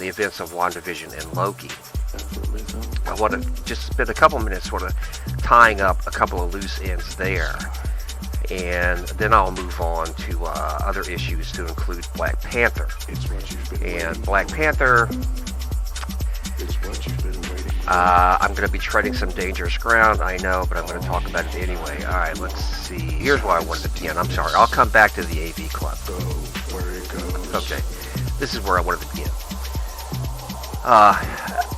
the events of WandaVision and Loki. I want to just spend a couple minutes sort of tying up a couple of loose ends there, and then I'll move on to other issues to include Black Panther. And Black Panther, I'm going to be treading some dangerous ground, I know, but I'm going to talk about it anyway. Alright, let's see. Here's where I wanted to begin. I'm sorry. I'll come back to the AV Club. Okay. This is where I wanted to begin.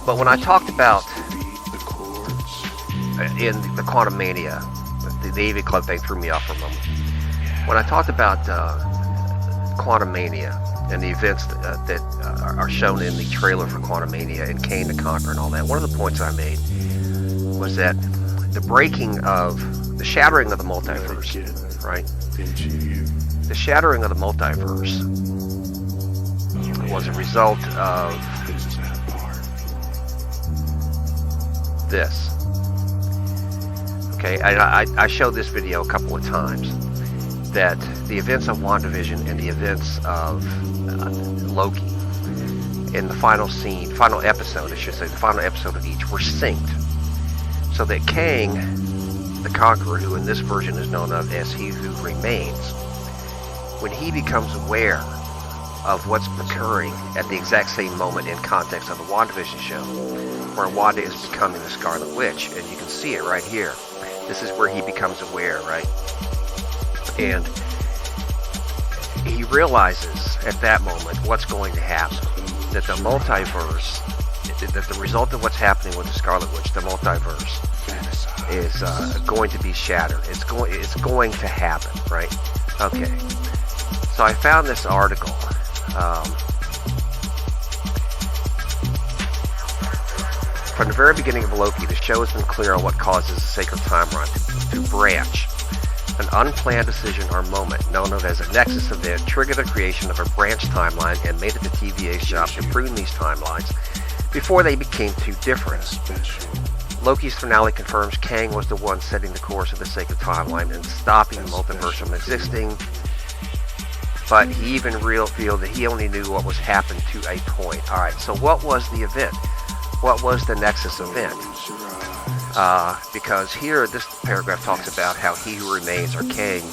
But when I talked about in the Quantum Mania, the AV Club thing threw me off for a moment. When I talked about Quantum Mania and the events that are shown in the trailer for Quantum Mania and Kane the Conqueror and all that, one of the points I made was that the shattering of the multiverse, right? The shattering of the multiverse was a result of this. Okay, I showed this video a couple of times, that the events of WandaVision and the events of Loki in the final episode of each were synced. So that Kang, the Conqueror, who in this version is known of as He Who Remains, when he becomes aware of what's occurring at the exact same moment in context of the WandaVision show, where Wanda is becoming the Scarlet Witch, and you can see it right here. This is where he becomes aware, right? And he realizes at that moment what's going to happen. That the multiverse, that the result of what's happening with the Scarlet Witch, the multiverse, is going to be shattered. It's going to happen, right? Okay. So I found this article. From the very beginning of Loki, the show has been clear on what causes the sacred timeline to branch. An unplanned decision or moment, known of as a nexus event, triggered the creation of a branch timeline and made it the TVA's job to prune these timelines before they became too different. Loki's finale confirms Kang was the one setting the course of the sacred timeline and stopping the multiverse from existing, but he even revealed that he only knew what was happened to a point. Alright, so what was the event? What was the nexus event? Because here, this paragraph talks about how He Who Remains, or Kang,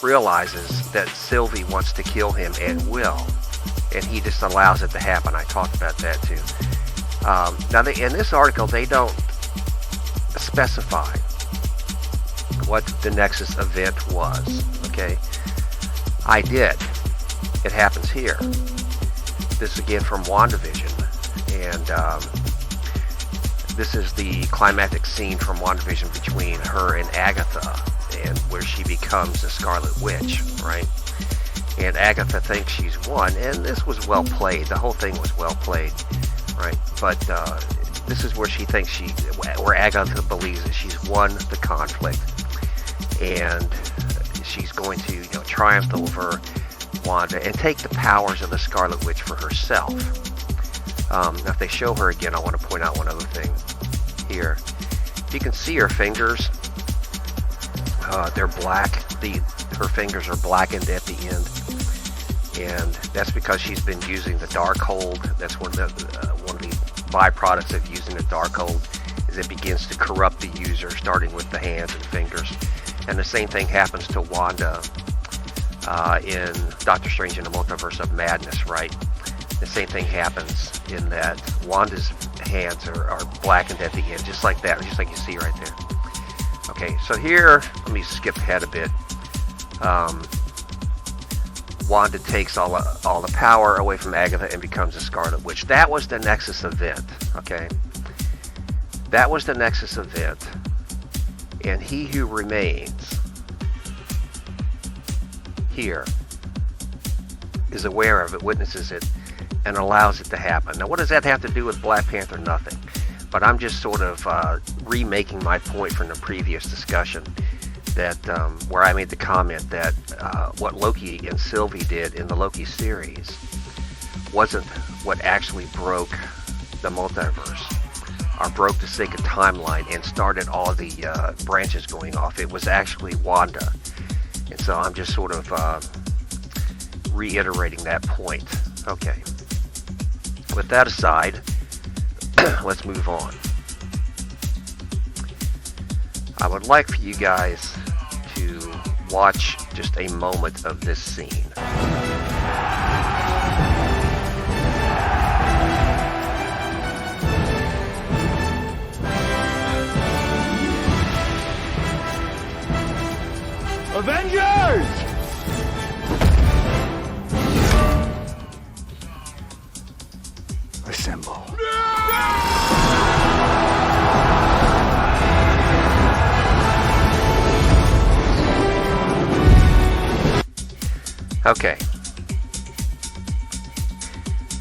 realizes that Sylvie wants to kill him and will, and he just allows it to happen. I talked about that too. Now, in this article, they don't specify what the Nexus event was. Okay, I did. It happens here. This is again from WandaVision, and this is the climactic scene from WandaVision between her and Agatha, and where she becomes the Scarlet Witch, right? And Agatha thinks she's won, and this was well played. The whole thing was well played, right? But this is where she thinks where Agatha believes that she's won the conflict, and she's going to, triumph over Wanda and take the powers of the Scarlet Witch for herself. Now, if they show her again, I want to point out one other thing here. You can see her fingers. They're black. Her fingers are blackened at the end, and that's because she's been using the Darkhold. That's one of the byproducts of using the Darkhold, is it begins to corrupt the user, starting with the hands and fingers. And the same thing happens to Wanda in Doctor Strange in the Multiverse of Madness, right? The same thing happens in that Wanda's hands are blackened at the end, just like that, just like you see right there. Okay, so here, let me skip ahead a bit. Wanda takes all the power away from Agatha and becomes a Scarlet Witch. That was the Nexus event, okay? That was the Nexus event. And He Who Remains here is aware of it, witnesses it, and allows it to happen. Now, what does that have to do with Black Panther? Nothing. But I'm just sort of remaking my point from the previous discussion, that where I made the comment that what Loki and Sylvie did in the Loki series wasn't what actually broke the multiverse, or broke the sacred timeline and started all the branches going off. It was actually Wanda. And so I'm just sort of reiterating that point. Okay. with that aside, let's move on. I would like for you guys to watch just a moment of this scene. Avengers! Assemble. Okay.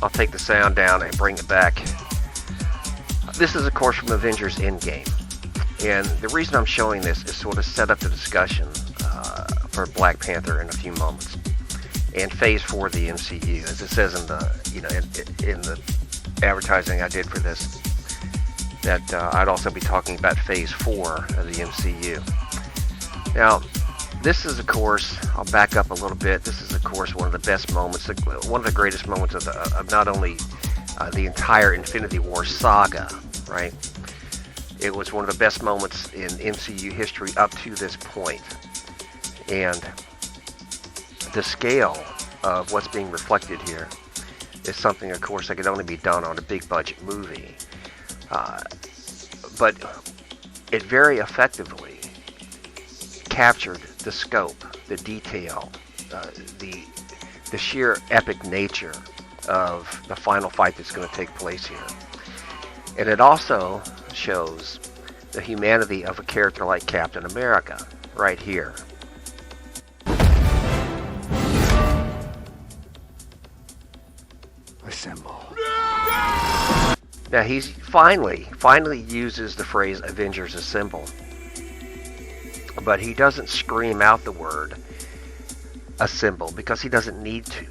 I'll take the sound down and bring it back. This is, of course, from Avengers Endgame. And the reason I'm showing this is sort of set up the discussion for Black Panther in a few moments. And Phase 4 of the MCU, as it says in the, in the advertising I did for this, that I'd also be talking about Phase 4 of the MCU. Now, this is, of course, I'll back up a little bit. This is, of course, one of the best moments, one of the greatest moments of not only the entire Infinity War saga, right? It was one of the best moments in MCU history up to this point. And the scale of what's being reflected here is something, of course, that could only be done on a big budget movie. But it very effectively captured the scope, the detail, the sheer epic nature of the final fight that's going to take place here. And it also shows the humanity of a character like Captain America right here. Assemble. Now he finally uses the phrase Avengers Assemble. But he doesn't scream out the word assemble because he doesn't need to,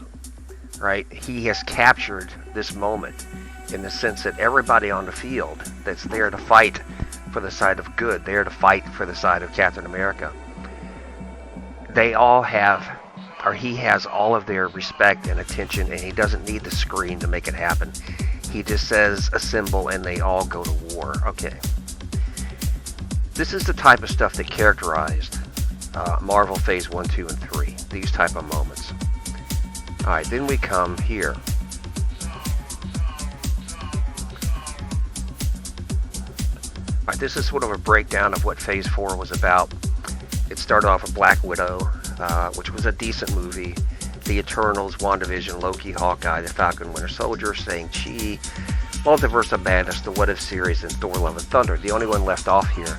right? He has captured this moment in the sense that everybody on the field that's there to fight for the side of good, there to fight for the side of Captain America, they all have, or he has all of their respect and attention, and he doesn't need the screen to make it happen. He just says assemble and they all go to war. Okay. This is the type of stuff that characterized Marvel Phase 1, 2, and 3. These type of moments. Alright, then we come here. Alright, this is sort of a breakdown of what Phase 4 was about. It started off with Black Widow, which was a decent movie. The Eternals, WandaVision, Loki, Hawkeye, The Falcon, Winter Soldier, Shang-Chi, Multiverse of Madness, the What If series, and Thor: Love and Thunder. The only one left off here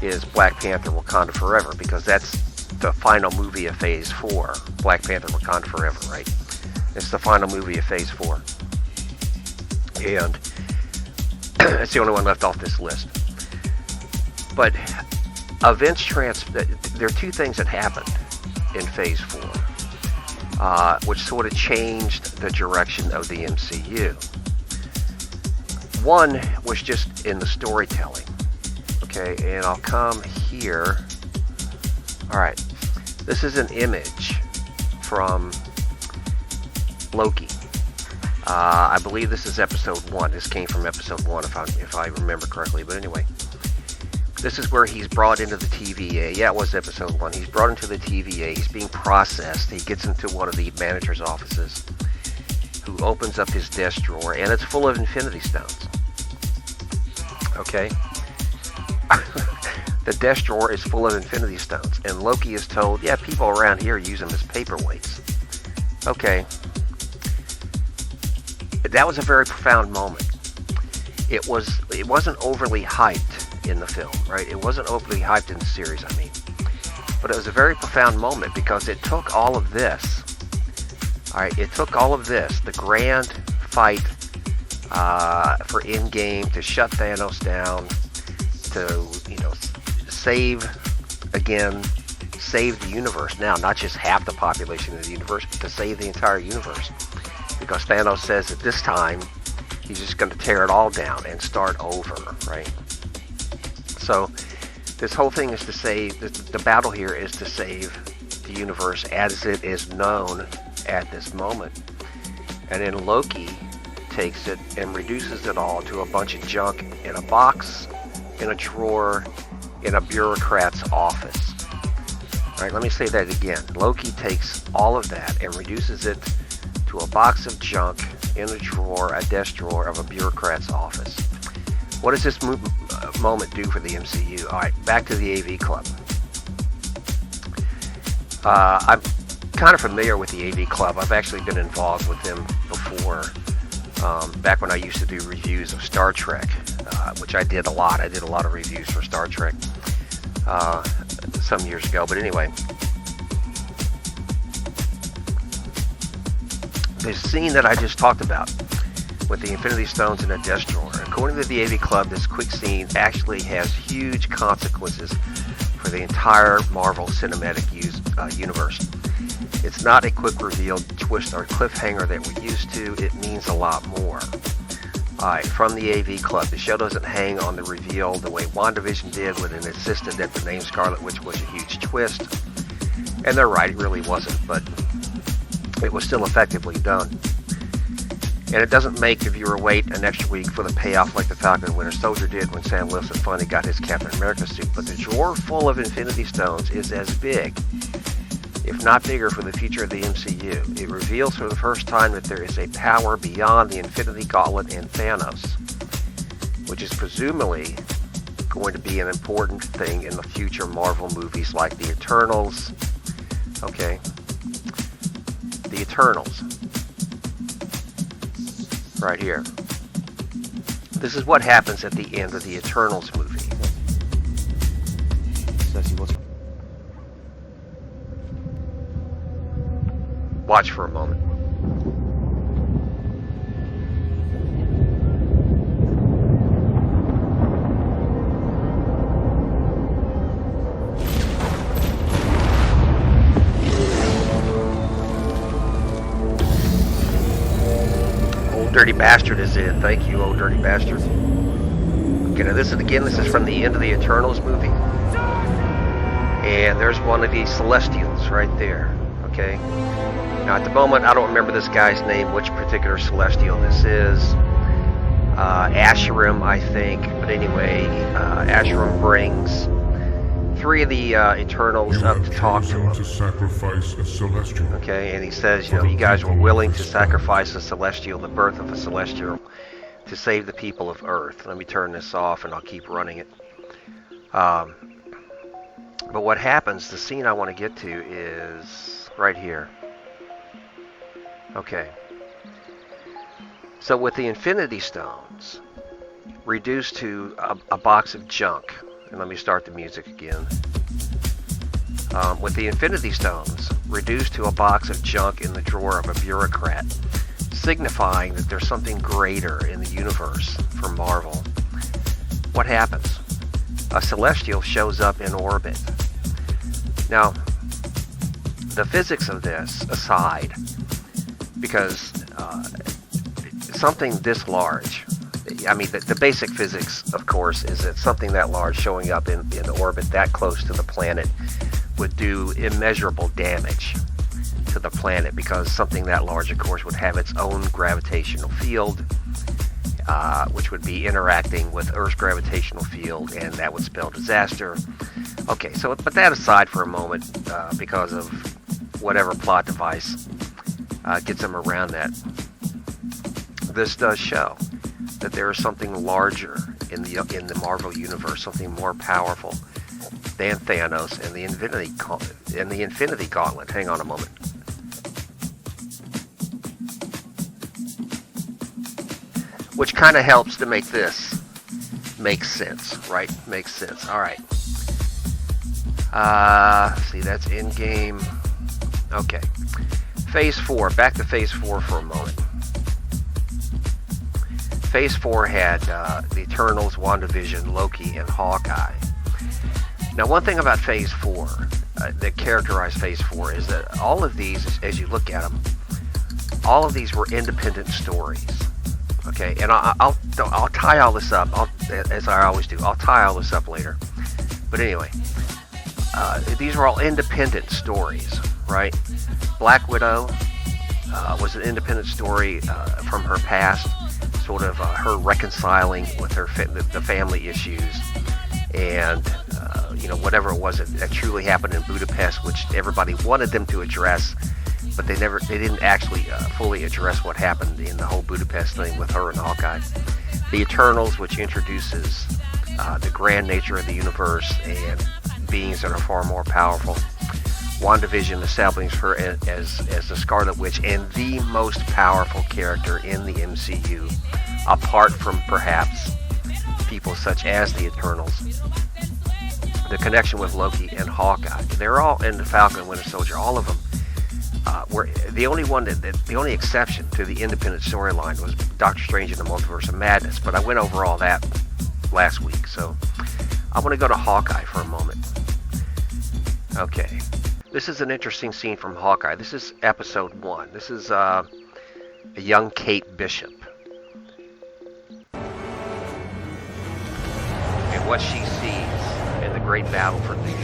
is Black Panther Wakanda Forever, because that's the final movie of Phase 4. Black Panther Wakanda Forever, right? It's the final movie of Phase 4. And it's the only one left off this list. But there are two things that happened in Phase 4, which sort of changed the direction of the MCU. One was just in the storytelling. Okay, and I'll come here. Alright, this is an image from Loki. I believe this is episode 1. This came from episode 1 if I remember correctly, but anyway. This is where he's brought into the TVA. Yeah, it was episode 1. He's brought into the TVA. He's being processed. He gets into one of the manager's offices, who opens up his desk drawer, and it's full of Infinity Stones. Okay? The desk drawer is full of Infinity Stones, and Loki is told, yeah, people around here use them as paperweights. Okay. That was a very profound moment. It wasn't overly hyped in the film, right? It wasn't overly hyped in the series, I mean. But it was a very profound moment because it took all of this. Alright, it took all of this, the grand fight for Endgame, to shut Thanos down, to, save the universe now, not just half the population of the universe, but to save the entire universe. Because Thanos says that this time, he's just going to tear it all down and start over, right? So, this whole thing is to save, the battle here is to save the universe as it is known at this moment. And then Loki takes it and reduces it all to a bunch of junk in a box, in a drawer, in a bureaucrat's office. All right, let me say that again. Loki takes all of that and reduces it to a box of junk in a drawer, a desk drawer of a bureaucrat's office. What does this moment do for the MCU? All right, back to the AV Club. I'm kind of familiar with the AV Club. I've actually been involved with them before, back when I used to do reviews of Star Trek, which I did a lot. I did a lot of reviews for Star Trek some years ago. But anyway, the scene that I just talked about with the Infinity Stones in a desk drawer, according to the AV Club, this quick scene actually has huge consequences for the entire Marvel Cinematic Universe. It's not a quick reveal, twist, or cliffhanger that we're used to. It means a lot more. Alright, from the AV Club, the show doesn't hang on the reveal the way WandaVision did when it insisted that the name Scarlet Witch was a huge twist. And they're right, it really wasn't, but it was still effectively done. And it doesn't make the viewer wait an extra week for the payoff like the Falcon and Winter Soldier did when Sam Wilson finally got his Captain America suit. But the drawer full of Infinity Stones is as big, if not bigger, for the future of the MCU. It reveals for the first time that there is a power beyond the Infinity Gauntlet and Thanos, which is presumably going to be an important thing in the future Marvel movies like the Eternals. Okay. The Eternals. Right here. This is what happens at the end of the Eternals movie. Watch for a moment. Old Dirty Bastard is in. Thank you, Old Dirty Bastard. Okay, now this is from the end of the Eternals movie. And there's one of these Celestials right there. Okay. Now, at the moment, I don't remember this guy's name, which particular Celestial this is. Asherim, I think. But anyway, Asherim brings three of the Eternals up to talk to him. To sacrifice a Celestial. Okay, and he says, you guys were willing to sacrifice a Celestial, the birth of a Celestial, to save the people of Earth. Let me turn this off, and I'll keep running it. But what happens, the scene I want to get to is right here. Okay. So with the Infinity Stones reduced to a box of junk, and let me start the music again. With the Infinity Stones reduced to a box of junk in the drawer of a bureaucrat, signifying that there's something greater in the universe for Marvel, what happens? A Celestial shows up in orbit. Now, the physics of this aside, because something this large, I mean, the basic physics, of course, is that something that large showing up in orbit that close to the planet would do immeasurable damage to the planet, because something that large, of course, would have its own gravitational field, which would be interacting with Earth's gravitational field, and that would spell disaster. Okay, so but that aside for a moment, because of whatever plot device gets them around that. This does show that there is something larger in the Marvel universe, something more powerful than Thanos and the Infinity Gauntlet. Hang on a moment. Which kind of helps to make this make sense, right? Makes sense. All right. See, that's in-game. Okay. Phase 4. Back to Phase 4 for a moment. Phase 4 had the Eternals, WandaVision, Loki, and Hawkeye. Now, one thing about Phase 4 that characterized Phase 4 is that all of these, as you look at them, all of these were independent stories. Okay, and I'll tie all this up, as I always do. I'll tie all this up later. But anyway, these were all independent stories, right? Black Widow was an independent story from her past. sort of her reconciling with the family issues, and whatever it was that truly happened in Budapest, which everybody wanted them to address, but they didn't actually fully address what happened in the whole Budapest thing with her and Hawkeye. The Eternals, which introduces the grand nature of the universe and beings that are far more powerful. WandaVision establishes her as the Scarlet Witch and the most powerful character in the MCU, apart from perhaps people such as the Eternals. The connection with Loki and Hawkeye, they're all in the Falcon and Winter Soldier, all of them. Were the only exception to the independent storyline was Doctor Strange in the Multiverse of Madness, but I went over all that last week, so I want to go to Hawkeye for a moment. Okay, this is an interesting scene from Hawkeye. This is episode 1. This is a young Kate Bishop, and what she sees in the great battle for New York.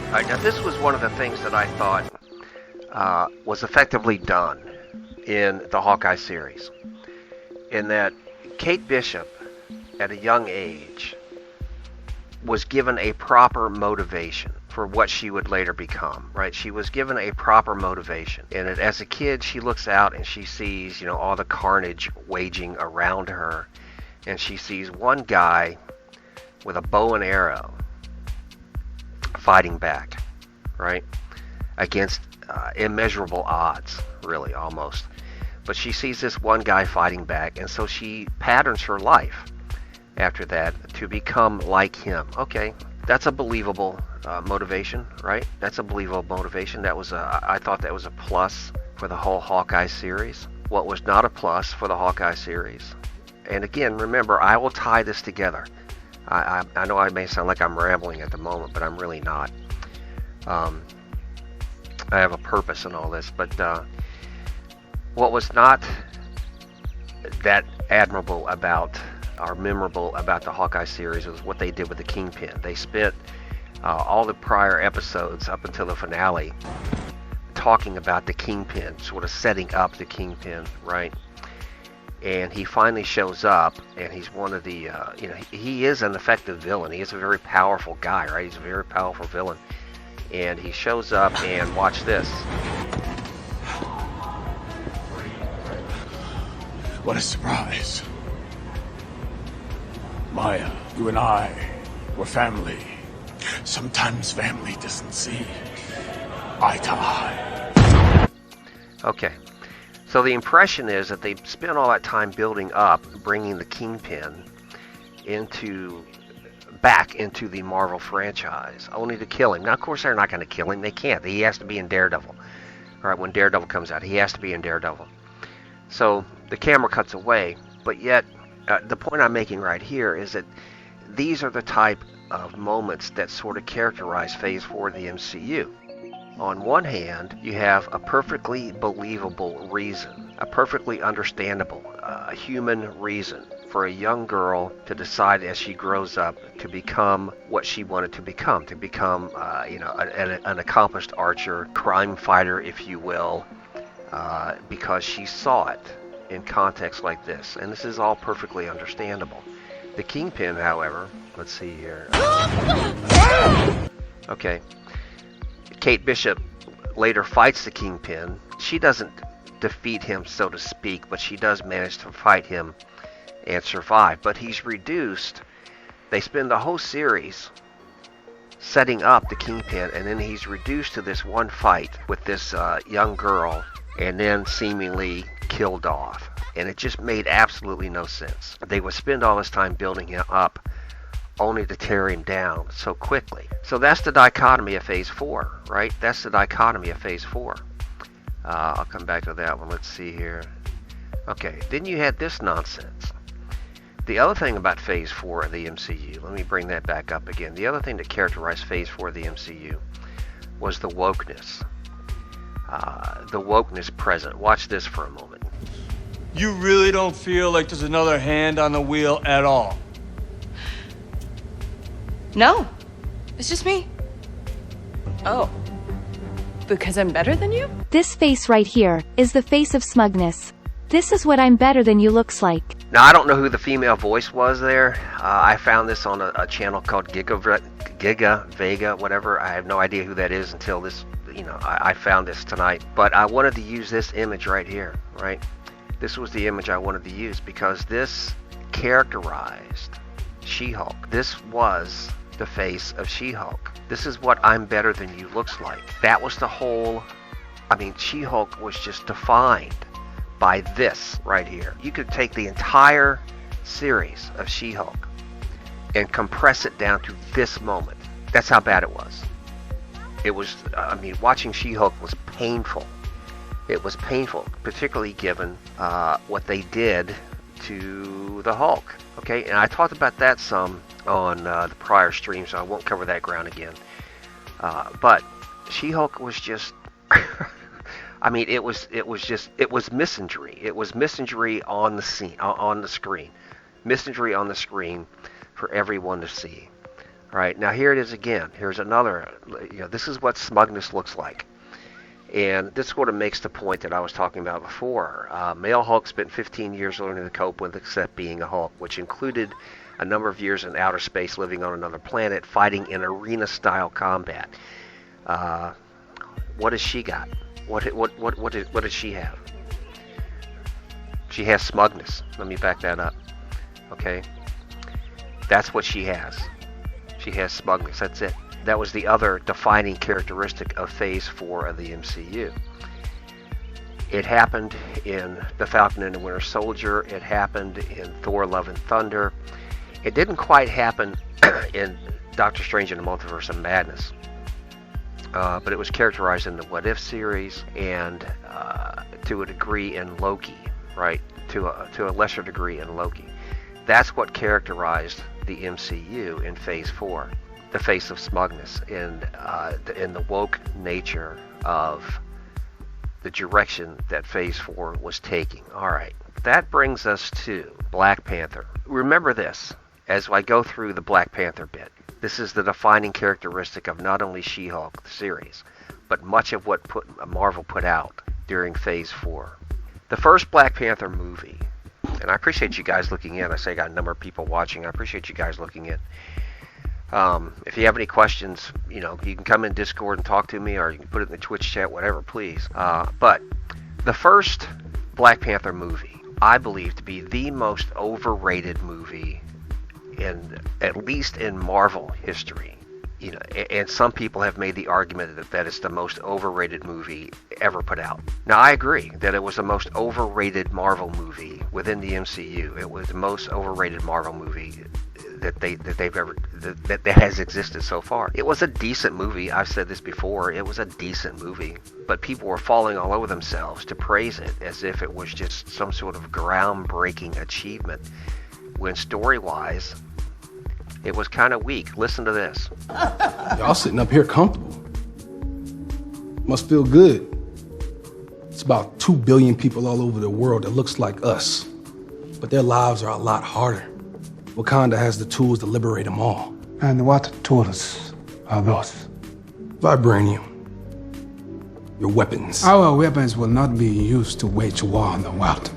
Alright, now this was one of the things that I thought was effectively done in the Hawkeye series, in that Kate Bishop, at a young age, was given a proper motivation for what she would later become, right? She was given a proper motivation. And as a kid, she looks out and she sees, all the carnage waging around her, and she sees one guy with a bow and arrow fighting back, right, against immeasurable odds, really, almost. But she sees this one guy fighting back, and so she patterns her life after that to become like him. Okay, that's a believable motivation, right? That's a believable motivation. I thought that was a plus for the whole Hawkeye series. What was not a plus for the Hawkeye series, and again, remember, I will tie this together. I know I may sound like I'm rambling at the moment, but I'm really not. I have a purpose in all this, but what was not that admirable about, or memorable about the Hawkeye series was what they did with the Kingpin. They spent all the prior episodes up until the finale talking about the Kingpin, sort of setting up the Kingpin, right? And he finally shows up, and he's one of the, he is an effective villain. He is a very powerful guy, right? He's a very powerful villain. And he shows up, and watch this. What a surprise. Maya, you and I, we're family. Sometimes family doesn't see eye to eye. Okay. So the impression is that they spent all that time building up, bringing the Kingpin back into the Marvel franchise, only to kill him. Now, of course, they're not going to kill him. They can't. He has to be in Daredevil. All right, when Daredevil comes out, he has to be in Daredevil. So the camera cuts away, but yet the point I'm making right here is that these are the type of moments that sort of characterize Phase 4 of the MCU. On one hand, you have a perfectly believable reason, a perfectly understandable human reason for a young girl to decide as she grows up to become what she wanted to become an accomplished archer, crime fighter, if you will, because she saw it in context like this. And this is all perfectly understandable. The Kingpin, however, let's see here. Okay. Kate Bishop later fights the Kingpin. She doesn't defeat him, so to speak, but she does manage to fight him and survive. But he's reduced. They spend the whole series setting up the Kingpin, and then he's reduced to this one fight with this young girl, and then seemingly killed off. And it just made absolutely no sense. They would spend all this time building him up only to tear him down so quickly. So that's the dichotomy of Phase 4, right? That's the dichotomy of Phase 4. I'll come back to that one. Let's see here. Okay, then you had this nonsense. The other thing about Phase 4 of the MCU, let me bring that back up again. The other thing that characterized Phase 4 of the MCU was the wokeness. The wokeness present. Watch this for a moment. You really don't feel like there's another hand on the wheel at all? No, it's just me. Oh, because I'm better than you? This face right here is the face of smugness. This is what I'm better than you looks like. Now, I don't know who the female voice was there. I found this on a channel called Giga Vega, whatever. I have no idea who that is until this, I found this tonight. But I wanted to use this image right here, right? This was the image I wanted to use because this characterized She-Hulk. This was the face of She-Hulk. This is what I'm better than you looks like. That was the whole, She-Hulk was just defined by this right here. You could take the entire series of She-Hulk and compress it down to this moment. That's how bad it was. It was, watching She-Hulk was painful. It was painful, particularly given what they did to the Hulk. Okay, and I talked about that some on the prior stream, so I won't cover that ground again. But She-Hulk was just, it was misandry. It was misandry on the screen, misandry on the screen for everyone to see. All right, now here it is again. Here's another. This is what smugness looks like. And this sort of makes the point that I was talking about before. Male Hulk spent 15 years learning to cope with except being a Hulk, which included a number of years in outer space living on another planet, fighting in arena-style combat. What has she got? What does she have? She has smugness. Let me back that up. Okay? That's what she has. She has smugness. That's it. That was the other defining characteristic of Phase 4 of the MCU. It happened in The Falcon and the Winter Soldier. It happened in Thor: Love and Thunder. It didn't quite happen in Doctor Strange in the Multiverse of Madness. But it was characterized in the What If series and to a degree in Loki, right? To a lesser degree in Loki. That's what characterized the MCU in Phase 4. The face of smugness in the woke nature of the direction that Phase 4 was taking. All right, that brings us to Black Panther. Remember this as I go through the Black Panther bit. This is the defining characteristic of not only She-Hulk, the series, but much of what Marvel put out during Phase 4. The first Black Panther movie, and I appreciate you guys looking in. I say I got a number of people watching. I appreciate you guys looking in. If you have any questions, you can come in Discord and talk to me, or you can put it in the Twitch chat, whatever, please. But the first Black Panther movie, I believe to be the most overrated movie at least in Marvel history. And some people have made the argument that it's the most overrated movie ever put out. Now, I agree that it was the most overrated Marvel movie within the MCU. It was the most overrated Marvel movie that has existed so far. It was a decent movie. I've said this before. It was a decent movie, but people were falling all over themselves to praise it as if it was just some sort of groundbreaking achievement, when story-wise, it was kind of weak. Listen to this. Y'all sitting up here comfortable. Must feel good. It's about 2 billion people all over the world that looks like us, but their lives are a lot harder. Wakanda has the tools to liberate them all. And what tools are those? Vibranium. Your weapons. Our weapons will not be used to wage war on the world.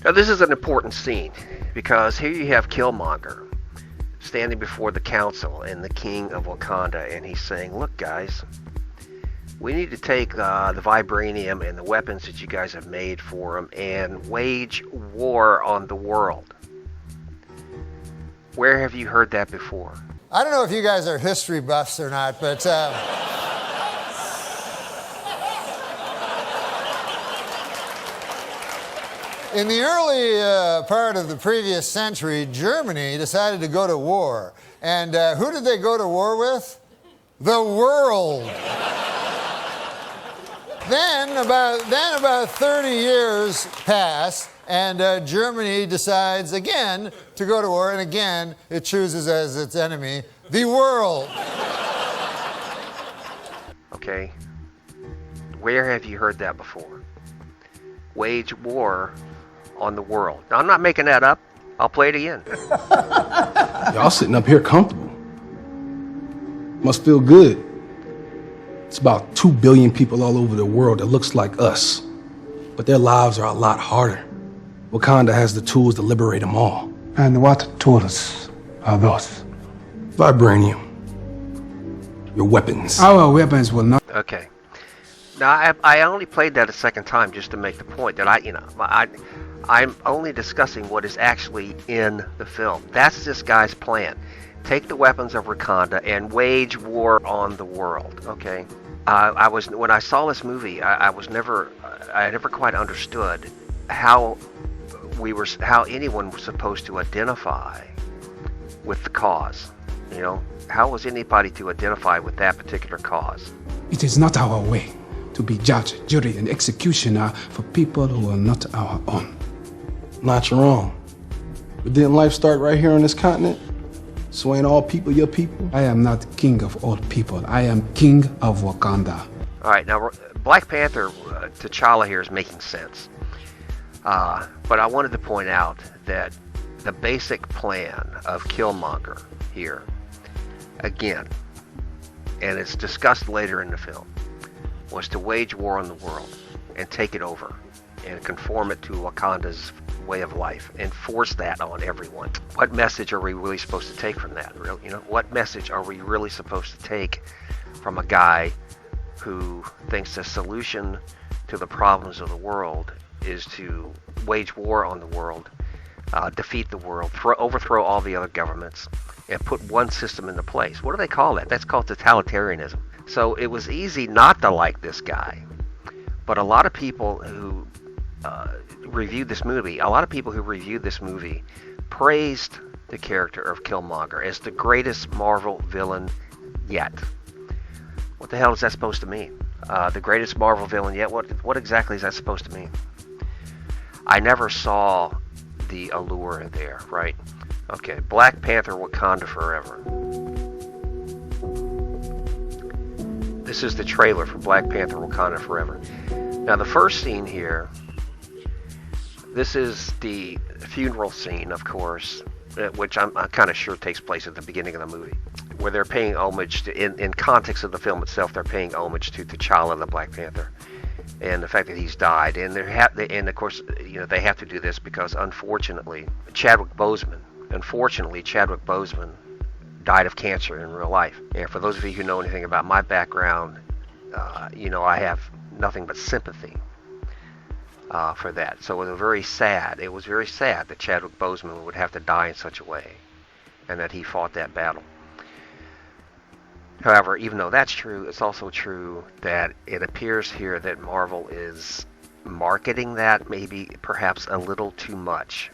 Now, this is an important scene, because here you have Killmonger standing before the council and the king of Wakanda, and he's saying, look, guys, we need to take the vibranium and the weapons that you guys have made for them and wage war on the world. Where have you heard that before? I don't know if you guys are history buffs or not, but in the early part of the previous century, Germany decided to go to war. And who did they go to war with? The world. Then about 30 years passed, And Germany decides again to go to war, and again it chooses as its enemy the world. Okay? Where have you heard that before? Wage war on the world. Now, I'm not making that up. I'll play it again. Y'all sitting up here comfortable. Must feel good. It's about 2 billion people all over the world that looks like us. But their lives are a lot harder. Wakanda has the tools to liberate them all. And what tools are those? Vibranium. Your weapons. Our weapons will not. Okay. Now, I only played that a second time just to make the point that I'm only discussing what is actually in the film. That's this guy's plan. Take the weapons of Wakanda and wage war on the world. Okay. When I saw this movie, I never quite understood how anyone was supposed to identify with the cause. You know, how was anybody to identify with that particular cause? It is not our way to be judge, jury, and executioner for people who are not our own. Not your wrong. But didn't life start right here on this continent? So ain't all people your people? I am not king of all people. I am king of Wakanda. All right, now Black Panther, T'Challa here is making sense. But I wanted to point out that the basic plan of Killmonger here, again, and it's discussed later in the film, was to wage war on the world and take it over and conform it to Wakanda's way of life and force that on everyone. What message are we really supposed to take from that? You know, what message are we really supposed to take from a guy who thinks the solution to the problems of the world is to wage war on the world, defeat the world, overthrow all the other governments, and put one system into place? What do they call that? That's called totalitarianism. So it was easy not to like this guy, but a lot of people who reviewed this movie praised the character of Killmonger as the greatest Marvel villain yet. What the hell is that supposed to mean? The greatest Marvel villain yet? What exactly is that supposed to mean? I never saw the allure there, right? Okay, Black Panther, Wakanda Forever. This is the trailer for Black Panther, Wakanda Forever. Now, the first scene here, this is the funeral scene, of course, which I'm kind of sure takes place at the beginning of the movie, where they're paying homage to, in context of the film itself, they're paying homage to T'Challa, the Black Panther, and the fact that he's died. And of course, you know, they have to do this because, unfortunately, Chadwick Boseman died of cancer in real life. And for those of you who know anything about my background, you know, I have nothing but sympathy for that. So it was very sad. It was very sad that Chadwick Boseman would have to die in such a way, and that he fought that battle. However, even though that's true, it's also true that it appears here that Marvel is marketing that maybe perhaps a little too much,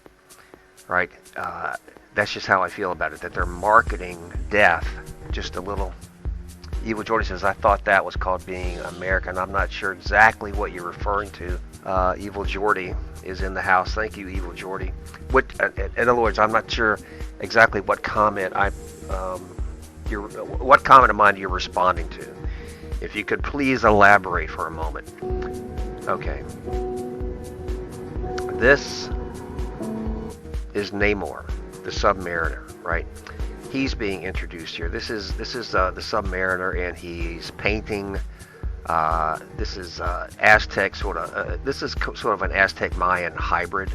right? That's just how I feel about it, that they're marketing death just a little. Evil Jordy says, I thought that was called being American. I'm not sure exactly what you're referring to. Evil Jordy is in the house. Thank you, Evil Jordy. In other words, I'm not sure exactly what comment what comment of mine you're responding to. If you could please elaborate for a moment. Okay. This is Namor, the Submariner, right? He's being introduced here. This is the Submariner, and he's painting. This is Aztec sort of. This is sort of an Aztec Mayan hybrid.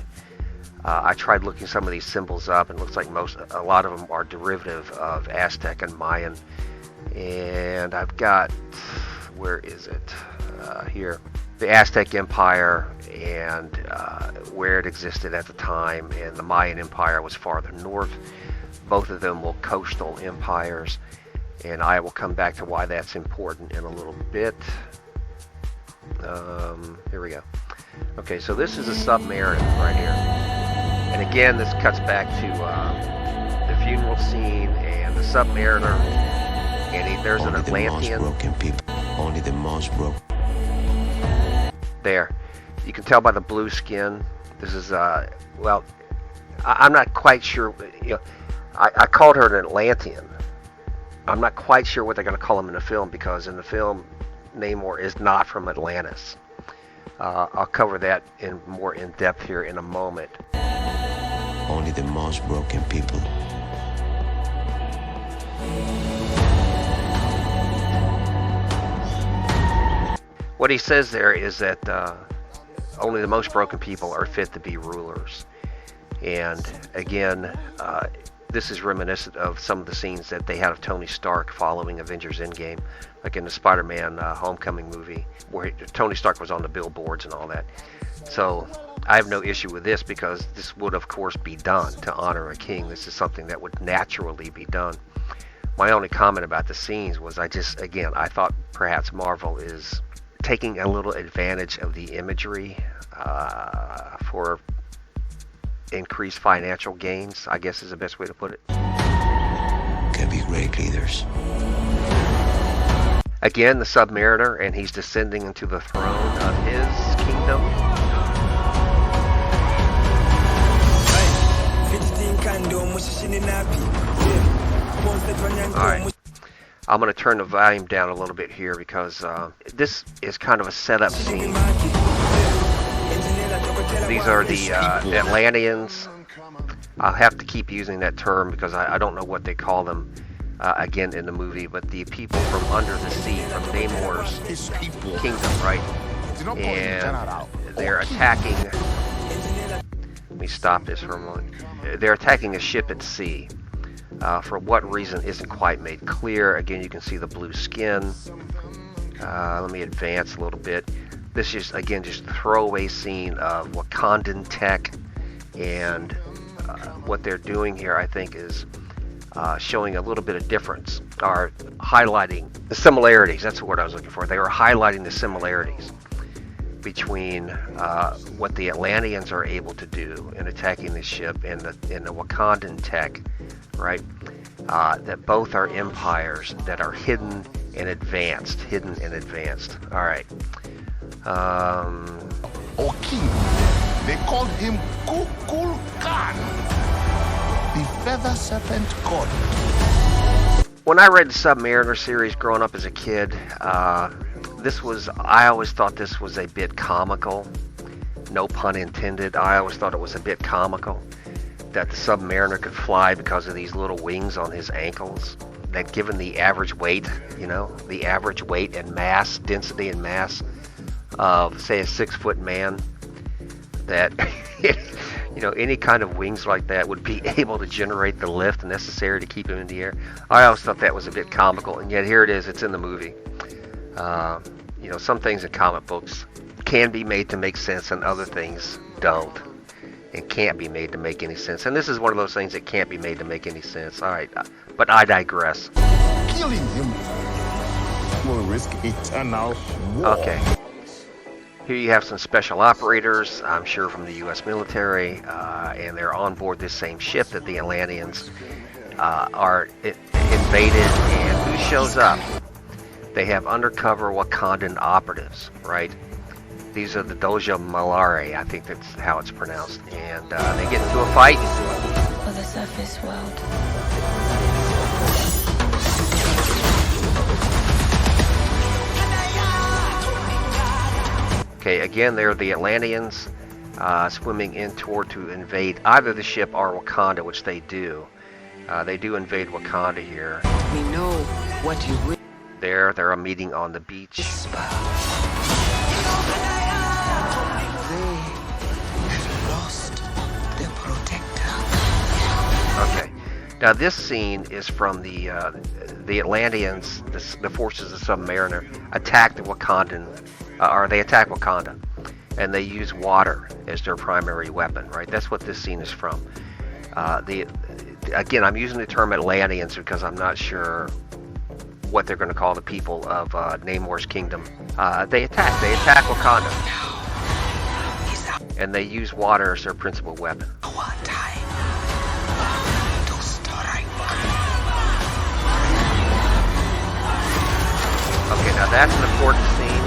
I tried looking some of these symbols up, and it looks like a lot of them are derivative of Aztec and Mayan. And I've got, where is it? Here, the Aztec Empire and where it existed at the time, and the Mayan Empire was farther north. Both of them were coastal empires, and I will come back to why that's important in a little bit. Here we go. Okay, so this is a Submariner right here. And again, this cuts back to the funeral scene and the Submariner. And there's an Atlantean. Only the most broken. There. You can tell by the blue skin. This is, well, I'm not quite sure. You know, I called her an Atlantean. I'm not quite sure what they're going to call him in the film, because in the film, Namor is not from Atlantis. I'll cover that more in depth here in a moment. Only the most broken people. What he says there is that only the most broken people are fit to be rulers. And again, this is reminiscent of some of the scenes that they had of Tony Stark following Avengers Endgame, like in the Spider-Man Homecoming movie, where Tony Stark was on the billboards and all that. So I have no issue with this, because this would of course be done to honor a king. This is something that would naturally be done. My only comment about the scenes was I thought perhaps Marvel is taking a little advantage of the imagery for increased financial gains, I guess is the best way to put it. Can be great leaders. Again, the Submariner, and he's descending into the throne of his kingdom. Alright, I'm going to turn the volume down a little bit here, because this is kind of a setup scene. These are the Atlanteans. I'll have to keep using that term, because I don't know what they call them again in the movie, but the people from under the sea, from Namor's kingdom, right? And they're attacking. Let me stop this for a moment. They're attacking a ship at sea. For what reason isn't quite made clear. Again, you can see the blue skin. Let me advance a little bit. This is, again, just a throwaway scene of Wakandan tech, and what they're doing here, I think, is showing a little bit of difference, or highlighting the similarities. That's the word I was looking for. They were highlighting the similarities between what the Atlanteans are able to do in attacking the ship and the Wakandan tech, right? That both are empires that are hidden and advanced. All right. Or king. They called him Kukulkan, the feather serpent god. When I read the Submariner series growing up as a kid, I always thought this was a bit comical. No pun intended. I always thought it was a bit comical that the Submariner could fly because of these little wings on his ankles. That given the average weight, the average weight and mass, density and mass of, say, a 6-foot man, that any kind of wings like that would be able to generate the lift necessary to keep him in the air. I always thought that was a bit comical, and yet here it is. It's in the movie. Some things in comic books can be made to make sense, and other things don't, and can't be made to make any sense. And this is one of those things that can't be made to make any sense. All right, but I digress. Killing him will risk eternal war. Okay. Here you have some special operators, I'm sure from the U.S. military, and they're on board this same ship that the Atlanteans are invaded. And who shows up? They have undercover Wakandan operatives, right? These are the Doja Malare, I think that's how it's pronounced. And they get into a fight. For the surface world. Okay, again, they're the Atlanteans swimming in toward to invade either the ship or Wakanda, which they do. They do invade Wakanda here. We know what you will. They're a meeting on the beach. They have lost their protector. Okay. Now this scene is from the Atlanteans, the forces of Submariner, attack the Wakandan, or they attack Wakanda, and they use water as their primary weapon, right? That's what this scene is from. Again, I'm using the term Atlanteans because I'm not sure what they're going to call the people of Namor's kingdom. They attack Wakanda, and they use water as their principal weapon. Okay, now that's an important scene.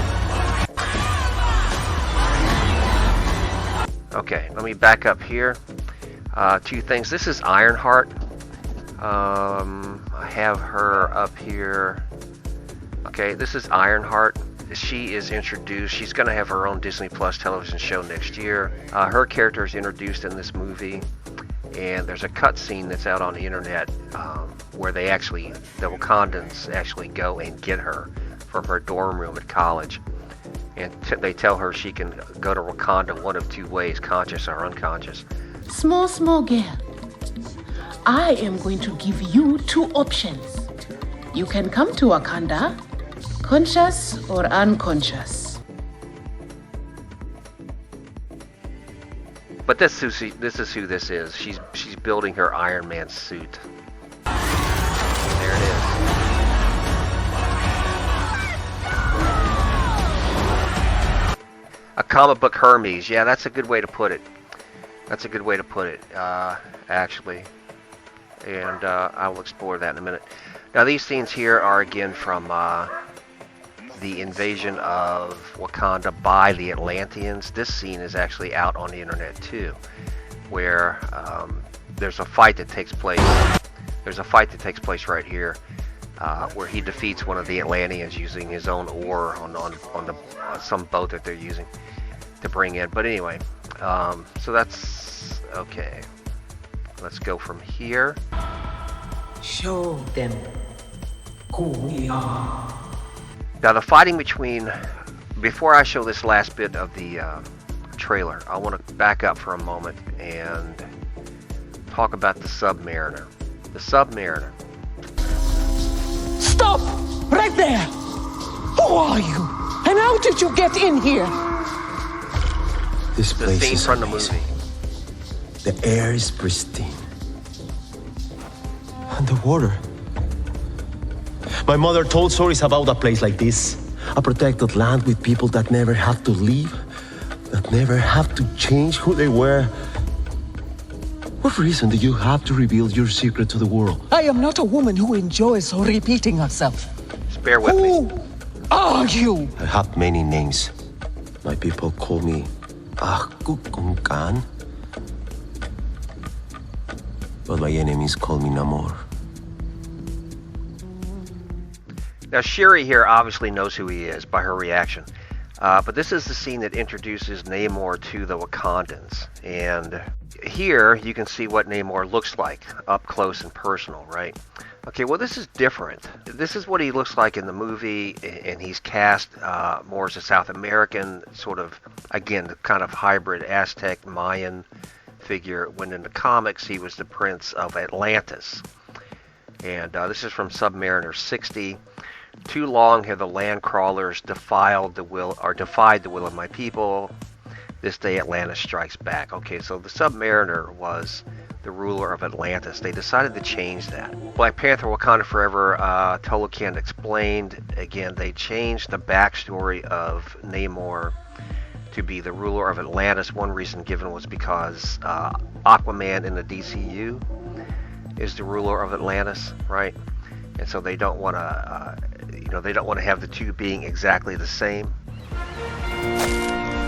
Okay, let me back up here. Two things. This is Ironheart. I have her up here. Okay, this is Ironheart. She is introduced. She's going to have her own Disney Plus television show next year. Her character is introduced in this movie, and there's a cutscene that's out on the internet where the Wakandans actually go and get her from her dorm room at college. And they tell her she can go to Wakanda one of two ways, conscious or unconscious. Small girl. I am going to give you two options. You can come to Wakanda, conscious or unconscious. But this is who this is. She's building her Iron Man suit. There it is. A comic book Hermes. Yeah, that's a good way to put it. That's a good way to put it, actually. And I will explore that in a minute. Now, these scenes here are again from the invasion of Wakanda by the Atlanteans. This scene is actually out on the internet too, where there's a fight that takes place. There's a fight that takes place right here, where he defeats one of the Atlanteans using his own oar on some boat that they're using to bring in. But anyway, so that's okay. Let's go from here. Show them who we are. Now the fighting between, before I show this last bit of the trailer, I want to back up for a moment and talk about the Submariner. The Submariner. Stop! Right there! Who are you? And how did you get in here? This The place scene is from the amazing. movie. The air is pristine. And the water. My mother told stories about a place like this. A protected land with people that never have to leave. That never have to change who they were. What reason do you have to reveal your secret to the world? I am not a woman who enjoys repeating herself. Just bear with me. Who are you? I have many names. My people call me Khan. But my enemies call me Namor. Now Shuri here obviously knows who he is by her reaction. But this is the scene that introduces Namor to the Wakandans. And here you can see what Namor looks like up close and personal, right? Okay, well this is different. This is what he looks like in the movie, and he's cast more as a South American, sort of, again, the kind of hybrid Aztec Mayan figure, when in the comics he was the Prince of Atlantis. And this is from Submariner 60. Too long have the land crawlers defied the will of my people. This day Atlantis strikes back. Okay, so the Submariner was the ruler of Atlantis. They decided to change that. Black Panther Wakanda Forever, Tolokan explained, again, they changed the backstory of Namor to be the ruler of Atlantis. One reason given was because Aquaman in the DCU is the ruler of Atlantis, right? And so they don't want to, they don't want to have the two being exactly the same.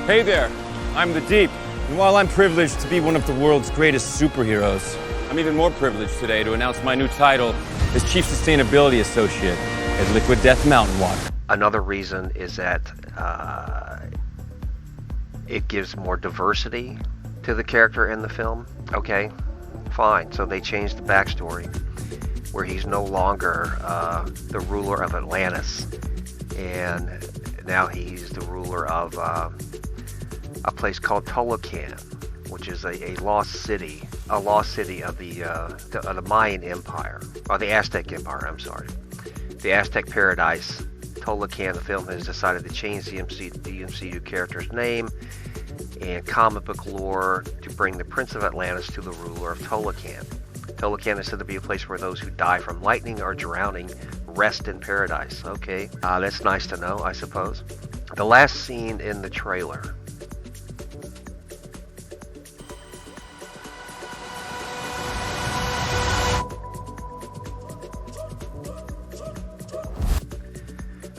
Hey there, I'm the Deep. And while I'm privileged to be one of the world's greatest superheroes, I'm even more privileged today to announce my new title as Chief Sustainability Associate at Liquid Death Mountain Water. Another reason is that it gives more diversity to the character in the film. Okay, fine. So they changed the backstory, where he's no longer the ruler of Atlantis, and now he's the ruler of a place called Tolokan, which is a lost city of the Mayan Empire, or the Aztec Empire. I'm sorry, the Aztec Paradise. Tolokan. The film has decided to change the MCU character's name and comic book lore to bring the Prince of Atlantis to the ruler of Tolokan. Tolokan is said to be a place where those who die from lightning or drowning rest in paradise. Okay, that's nice to know, I suppose. The last scene in the trailer.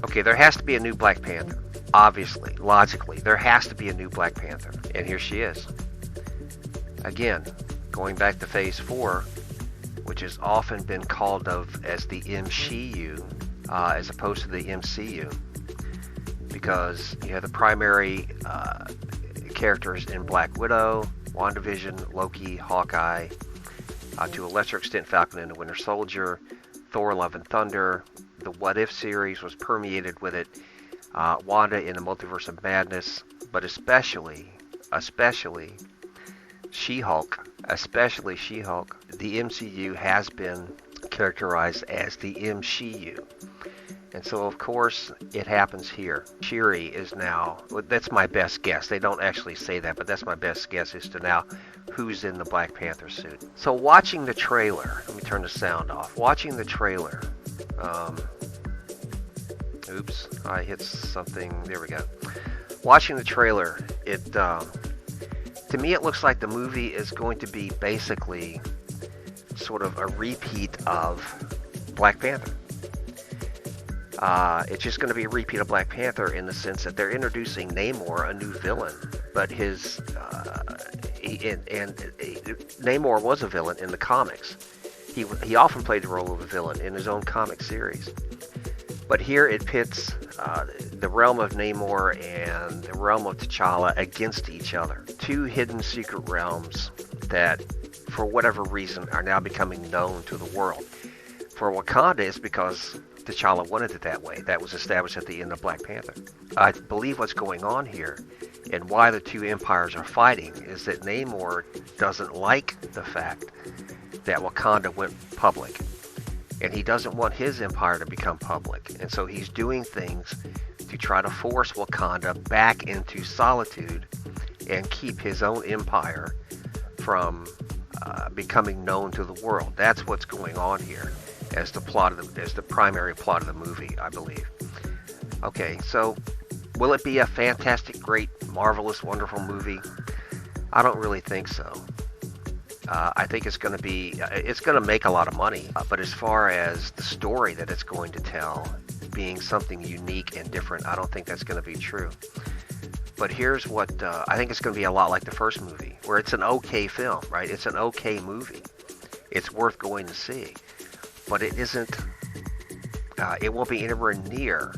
Okay, there has to be a new Black Panther. Obviously, logically, there has to be a new Black Panther. And here she is. Again, going back to Phase 4, which has often been called of as the MCU, as opposed to the MCU, because you have the primary characters in Black Widow, WandaVision, Loki, Hawkeye, to a lesser extent Falcon and the Winter Soldier, Thor: Love and Thunder. The What If series was permeated with it, Wanda in the Multiverse of Madness, but especially She-Hulk. The MCU has been characterized as the MCU. And so, of course, it happens here. Shuri is now, that's my best guess. They don't actually say that, but that's my best guess as to now who's in the Black Panther suit. So watching the trailer, let me turn the sound off. Watching the trailer, oops, I hit something, there we go. Watching the trailer, to me it looks like the movie is going to be basically sort of a repeat of Black Panther. It's just going to be a repeat of Black Panther in the sense that they're introducing Namor, a new villain, but Namor was a villain in the comics. He often played the role of a villain in his own comic series. But here it pits the realm of Namor and the realm of T'Challa against each other. Two hidden secret realms that, for whatever reason, are now becoming known to the world. For Wakanda, it's because T'Challa wanted it that way. That was established at the end of Black Panther. I believe what's going on here and why the two empires are fighting is that Namor doesn't like the fact that Wakanda went public. And he doesn't want his empire to become public. And so he's doing things to try to force Wakanda back into solitude and keep his own empire from becoming known to the world. That's what's going on here as the primary plot of the movie, I believe. Okay, so will it be a fantastic, great, marvelous, wonderful movie? I don't really think so. I think it's going to make a lot of money. But as far as the story that it's going to tell being something unique and different, I don't think that's going to be true. But here's what, I think it's going to be a lot like the first movie, where it's an okay film, right? It's an okay movie. It's worth going to see. But it isn't, it won't be anywhere near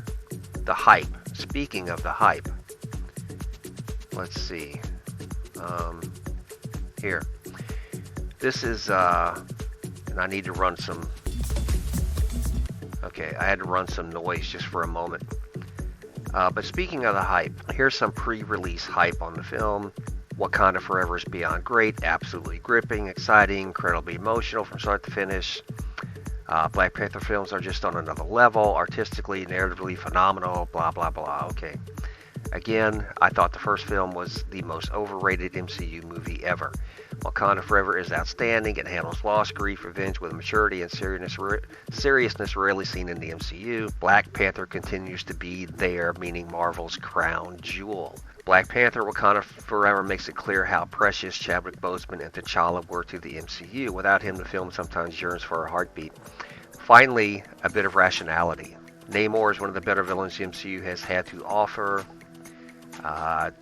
the hype. Speaking of the hype, let's see, here. This is, and I need to run some, okay, I had to run some noise just for a moment. But speaking of the hype, here's some pre-release hype on the film. Wakanda Forever is beyond great, absolutely gripping, exciting, incredibly emotional from start to finish. Black Panther films are just on another level, artistically, narratively phenomenal, blah, blah, blah. Okay. Again, I thought the first film was the most overrated MCU movie ever. Wakanda Forever is outstanding. It handles loss, grief, revenge with maturity and seriousness rarely seen in the MCU. Black Panther continues to be there, meaning Marvel's crown jewel. Black Panther Wakanda Forever makes it clear how precious Chadwick Boseman and T'Challa were to the MCU. Without him, the film sometimes yearns for a heartbeat. Finally, a bit of rationality. Namor is one of the better villains the MCU has had to offer.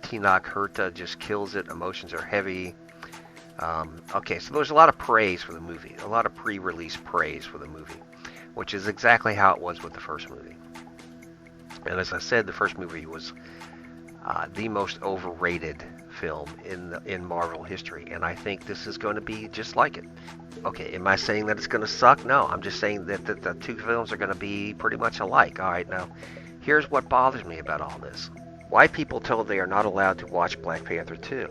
Tenoch Huerta just kills it. Emotions are heavy. Okay, so there's a lot of praise for the movie. A lot of pre-release praise for the movie, which is exactly how it was with the first movie. And as I said, the first movie was the most overrated film in Marvel history, and I think this is going to be just like it. Okay, am I saying that it's going to suck? No, I'm just saying that the two films are going to be pretty much alike. All right, now, here's what bothers me about all this. White people told they are not allowed to watch Black Panther 2.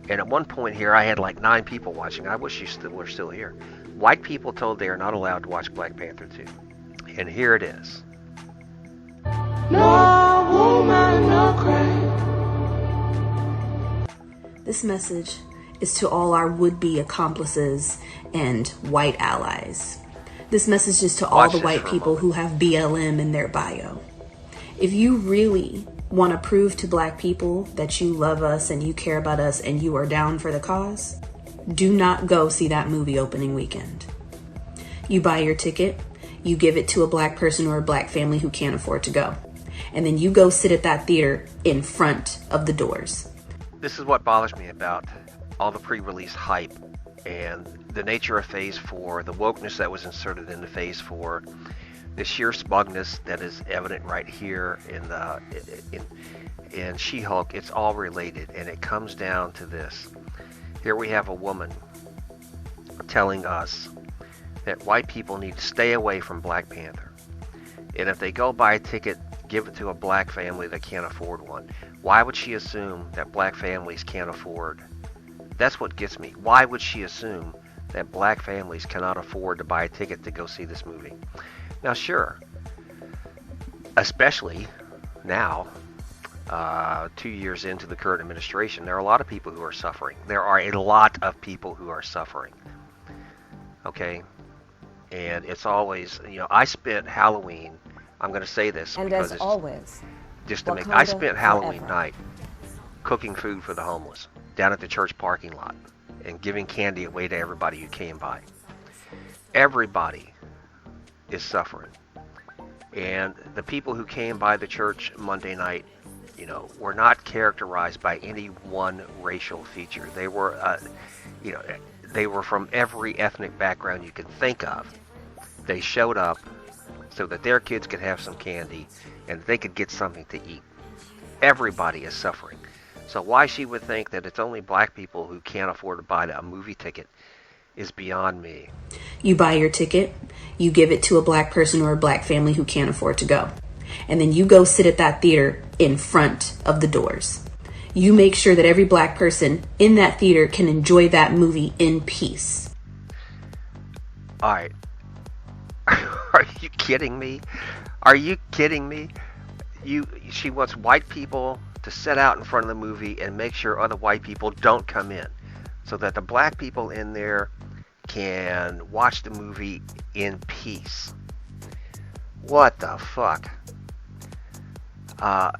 And at one point here, I had like 9 people watching. I wish you were still here. White people told they are not allowed to watch Black Panther 2. And here it is. No woman, no cry. This message is to all our would-be accomplices and white allies. This message is to all the white people who have BLM in their bio. If you really want to prove to black people that you love us and you care about us and you are down for the cause, do not go see that movie opening weekend. You buy your ticket, you give it to a black person or a black family who can't afford to go. And then you go sit at that theater in front of the doors. This is what bothers me about all the pre-release hype and the nature of Phase 4, the wokeness that was inserted into Phase 4, the sheer smugness that is evident right here in She-Hulk. It's all related, and it comes down to this. Here we have a woman telling us that white people need to stay away from Black Panther. And if they go buy a ticket, give it to a black family that can't afford one. Why would she assume that black families can't afford? That's what gets me. Why would she assume that black families cannot afford to buy a ticket to go see this movie? Now, sure, especially now, 2 years into the current administration, there are a lot of people who are suffering. There are a lot of people who are suffering. Okay? And it's always, I spent Halloween, I'm going to say this. And because as always, just to make, I spent Halloween night cooking food for the homeless down at the church parking lot and giving candy away to everybody who came by. Everybody is suffering. And the people who came by the church Monday night, were not characterized by any one racial feature. They were, they were from every ethnic background you can think of. They showed up so that their kids could have some candy and they could get something to eat. Everybody is suffering. So why she would think that it's only black people who can't afford to buy a movie ticket is beyond me. You buy your ticket, you give it to a black person or a black family who can't afford to go. And then you go sit at that theater in front of the doors. You make sure that every black person in that theater can enjoy that movie in peace. All right. Are you kidding me? Are you kidding me? She wants white people to sit out in front of the movie and make sure other white people don't come in, so that the black people in there can watch the movie in peace. What the fuck? I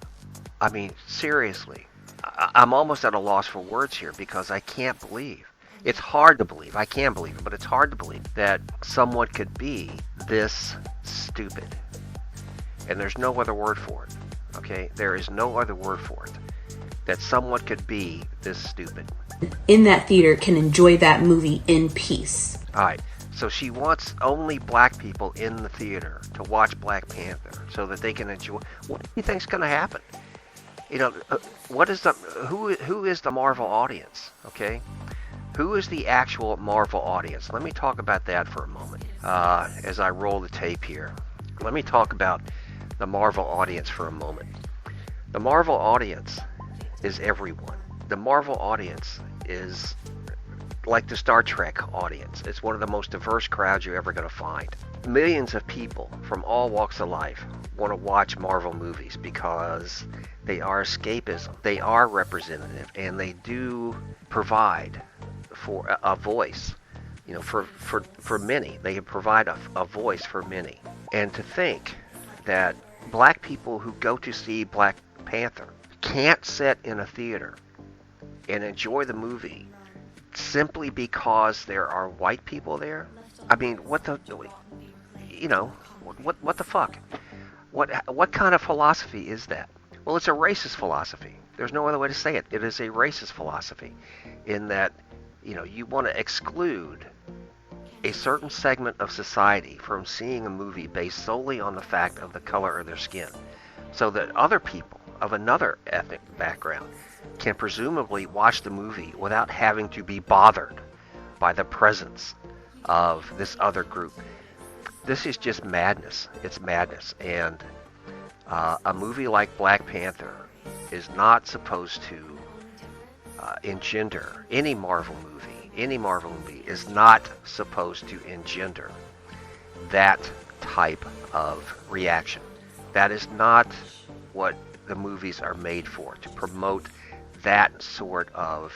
mean, seriously. I'm almost at a loss for words here because I can't believe. It's hard to believe. I can believe it, but it's hard to believe that someone could be this stupid. And there's no other word for it. Okay? There is no other word for it. That someone could be this stupid. In that theater can enjoy that movie in peace. Alright, so she wants only black people in the theater to watch Black Panther so that they can enjoy. What do you think's going to happen? What is who is the Marvel audience? Okay, who is the actual Marvel audience? Let me talk about that for a moment. As I roll the tape here, let me talk about the Marvel audience for a moment. The Marvel audience is everyone. The Marvel audience is like the Star Trek audience. It's one of the most diverse crowds you're ever going to find. Millions of people from all walks of life want to watch Marvel movies because they are escapism, they are representative, and they do provide for a voice, for many. They provide a voice for many. And to think that black people who go to see Black Panther can't sit in a theater and enjoy the movie simply because there are white people there? I mean, what the fuck? What kind of philosophy is that? Well, it's a racist philosophy. There's no other way to say it. It is a racist philosophy in that, you want to exclude a certain segment of society from seeing a movie based solely on the fact of the color of their skin, so that other people of another ethnic background can presumably watch the movie without having to be bothered by the presence of this other group. This is just madness. It's madness. And a movie like Black Panther is not supposed to engender any Marvel movie. Any Marvel movie is not supposed to engender that type of reaction. That is not what the movies are made for, to promote that sort of...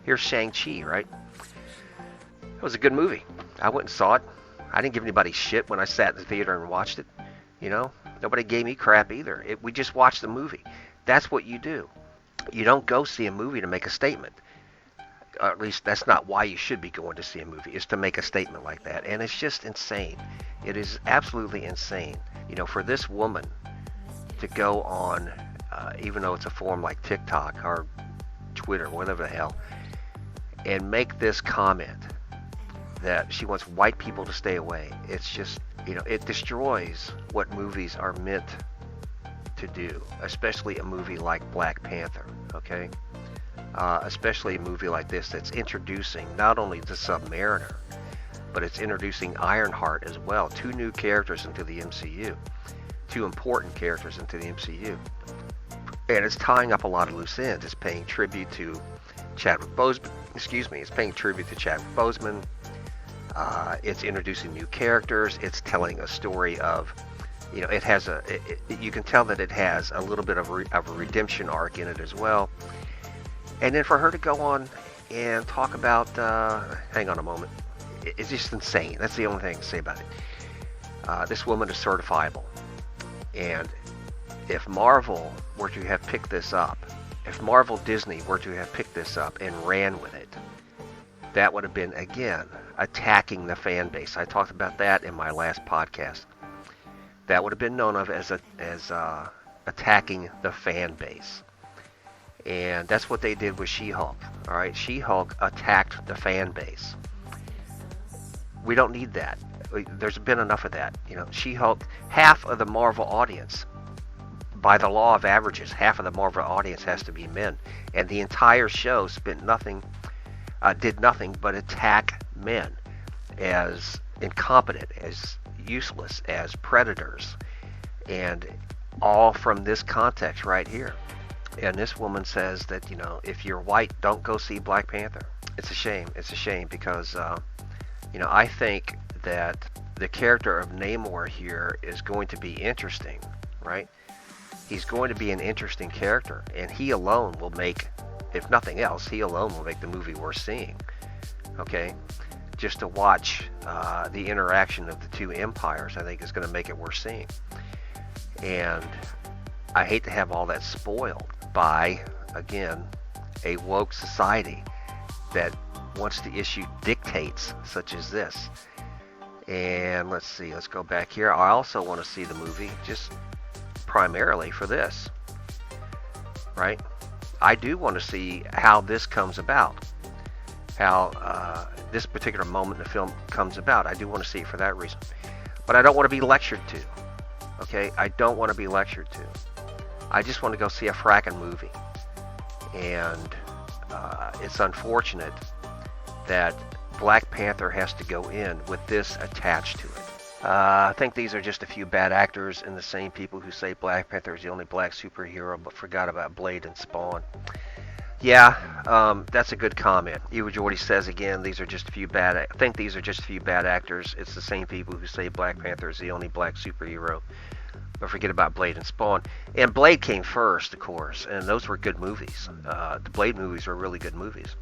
Here's Shang-Chi, right? It was a good movie. I went and saw it. I didn't give anybody shit when I sat in the theater and watched it. Nobody gave me crap either. We just watched the movie. That's what you do. You don't go see a movie to make a statement. Or at least that's not why you should be going to see a movie, is to make a statement like that. And it's just insane. It is absolutely insane. For this woman to go on, even though it's a form like TikTok or Twitter, whatever the hell, and make this comment that she wants white people to stay away. It's just, it destroys what movies are meant to do, especially a movie like Black Panther, okay? Especially a movie like this that's introducing not only the Submariner, but it's introducing Ironheart as well. 2 new characters into the MCU. 2 important characters into the MCU. And it's tying up a lot of loose ends. It's paying tribute to Chadwick Boseman. It's paying tribute to Chadwick Boseman. It's introducing new characters. It's telling a story of, it has you can tell that it has a little bit of a redemption arc in it as well. And then for her to go on and talk about, hang on a moment, it's just insane. That's the only thing I can say about it. This woman is certifiable. And if Marvel were to have picked this up, if Marvel Disney were to have picked this up and ran with it, that would have been, again, attacking the fan base. I talked about that in my last podcast. That would have been known of as attacking the fan base. And that's what they did with She-Hulk. All right, She-Hulk attacked the fan base. We don't need that. There's been enough of that. She-Hulk, half of the Marvel audience, by the law of averages, half of the Marvel audience has to be men. And the entire show did nothing but attack men as incompetent, as useless, as predators. And all from this context right here. And this woman says that, if you're white, don't go see Black Panther. It's a shame. It's a shame because, I think that the character of Namor here is going to be interesting, right? He's going to be an interesting character, and he alone will make, if nothing else, he alone will make the movie worth seeing, okay? Just to watch the interaction of the 2 empires, I think is going to make it worth seeing. And I hate to have all that spoiled by, again, a woke society that wants to issue dictates such as this. And let's see, let's go back here. I also want to see the movie just primarily for this, right? I do want to see how this comes about, how this particular moment in the film comes about. I do want to see it for that reason. But I don't want to be lectured to, okay? I don't want to be lectured to. I just want to go see a fracking movie. And it's unfortunate that Black Panther has to go in with this attached to it. I think these are just a few bad actors and the same people who say Black Panther is the only black superhero but forgot about Blade and Spawn. Yeah, that's a good comment. Eva Jordy says again, these are just a few bad actors. It's the same people who say Black Panther is the only black superhero but forget about Blade and Spawn. And Blade came first, of course, and those were good movies. The Blade movies were really good movies.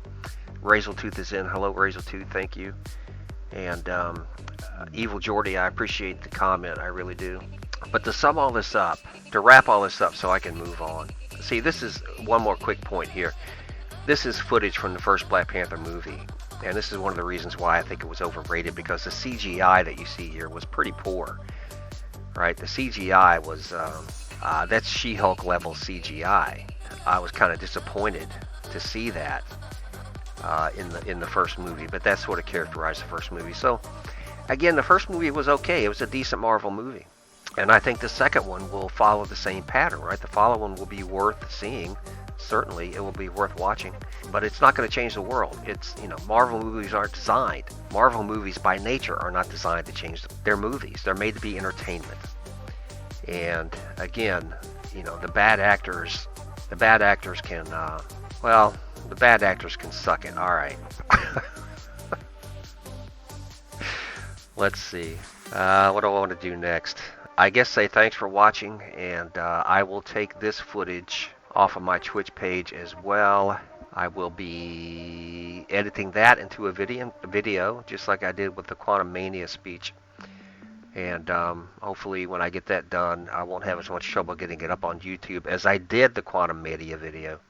Razortooth is in. Hello, Razortooth. Thank you. And Evil Jordy, I appreciate the comment. I really do. But to sum all this up, to wrap all this up so I can move on. See, this is one more quick point here. This is footage from the first Black Panther movie. And this is one of the reasons why I think it was overrated, because the CGI that you see here was pretty poor. Right? The CGI was, that's She-Hulk level CGI. I was kind of disappointed to see that in the first movie, but that sort of characterized the first movie. So, again, the first movie was okay. It was a decent Marvel movie. And I think the second one will follow the same pattern, right? The follow one will be worth seeing. Certainly, it will be worth watching. But it's not going to change the world. It's, Marvel movies aren't designed. Marvel movies, by nature, are not designed to change their movies. They're made to be entertainment. And, again, the bad actors can, the bad actors can suck it. All right. Let's see. What do I want to do next? I guess say thanks for watching, and I will take this footage off of my Twitch page as well. I will be editing that into a video, just like I did with the Quantum Mania speech. And hopefully when I get that done, I won't have as much trouble getting it up on YouTube as I did the Quantum Mania video.